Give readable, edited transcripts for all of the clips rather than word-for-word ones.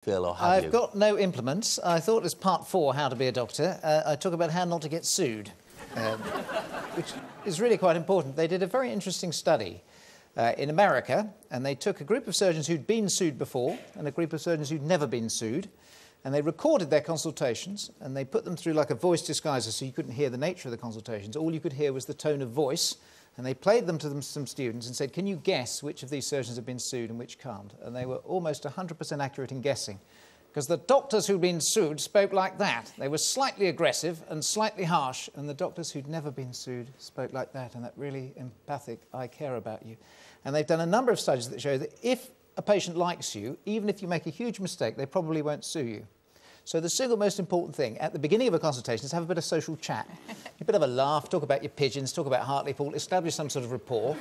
Phil, or have you? I've got no implements. I thought as part 4, How to Be a Doctor, I talk about how not to get sued, which is really quite important. They did a very interesting study in America, and they took a group of surgeons who'd been sued before and a group of surgeons who'd never been sued, and they recorded their consultations, and they put them through like a voice disguiser so you couldn't hear the nature of the consultations. All you could hear was the tone of voice, and they played them to some students and said, can you guess which of these surgeons have been sued and which can't? And they were almost 100% accurate in guessing, because the doctors who'd been sued spoke like that. They were slightly aggressive and slightly harsh, and the doctors who'd never been sued spoke like that, and that really empathic, I care about you. And they've done a number of studies that show that if a patient likes you, even if you make a huge mistake, they probably won't sue you. So the single most important thing at the beginning of a consultation is have a bit of social chat. A bit of a laugh, talk about your pigeons, talk about Hartlepool, establish some sort of rapport.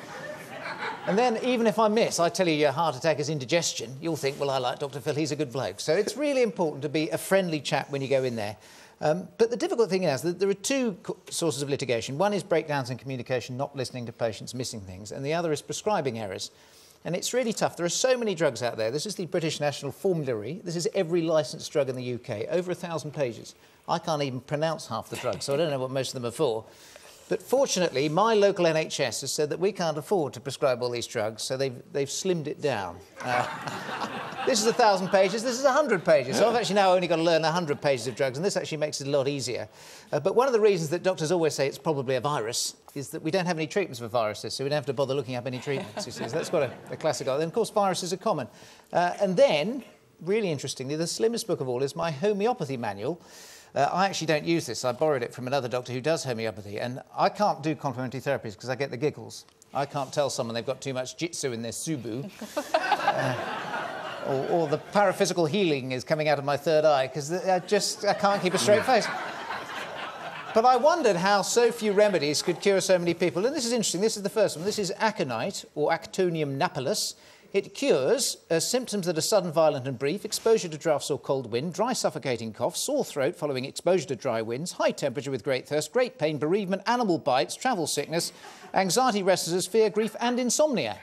And then, even if I miss, I tell you your heart attack is indigestion, you'll think, well, I like Dr. Phil, he's a good bloke. So it's really important to be a friendly chap when you go in there. But the difficult thing is that there are two sources of litigation. One is breakdowns in communication, not listening to patients, missing things, and the other is prescribing errors. And it's really tough. There are so many drugs out there. This is the British National Formulary. This is every licensed drug in the UK, over 1,000 pages. I can't even pronounce half the drugs, so I don't know what most of them are for. But fortunately, my local NHS has said that we can't afford to prescribe all these drugs, so they've slimmed it down. This is 1,000 pages, this is 100 pages. So I've actually now only got to learn 100 pages of drugs, and this actually makes it a lot easier. But one of the reasons that doctors always say it's probably a virus is that we don't have any treatments for viruses, so we don't have to bother looking up any treatments. You see. So that's got a classic. Then, of course, viruses are common. And then, really interestingly, the slimmest book of all is my homeopathy manual. I actually don't use this. I borrowed it from another doctor who does homeopathy, and I can't do complementary therapies because I get the giggles. I can't tell someone they've got too much jitsu in their subu. Or the paraphysical healing is coming out of my third eye because I can't keep a straight face. But I wondered how so few remedies could cure so many people. And this is interesting. This is the first one. This is aconite, or Actonium napellus. It cures symptoms that are sudden, violent and brief, exposure to draughts or cold wind, dry suffocating cough, sore throat following exposure to dry winds, high temperature with great thirst, great pain, bereavement, animal bites, travel sickness, anxiety, restlessness, fear, grief and insomnia.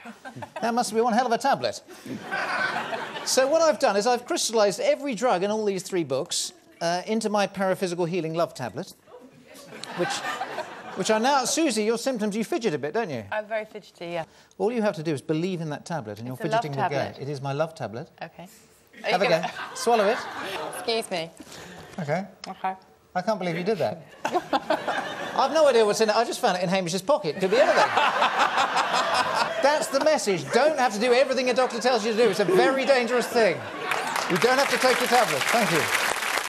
That must be one hell of a tablet. So what I've done is I've crystallised every drug in all these 3 books into my paraphysical healing love tablet, which are now... Susie, your symptoms, you fidget a bit, don't you? I'm very fidgety, yeah. All you have to do is believe in that tablet and your fidgeting will go. It is my love tablet. OK. Have a go. Swallow it. Excuse me. OK. OK. I can't believe you did that. I've no idea what's in it. I just found it in Hamish's pocket. Could be anything. That's the message. Don't have to do everything a doctor tells you to do. It's a very dangerous thing. You don't have to take the tablet. Thank you.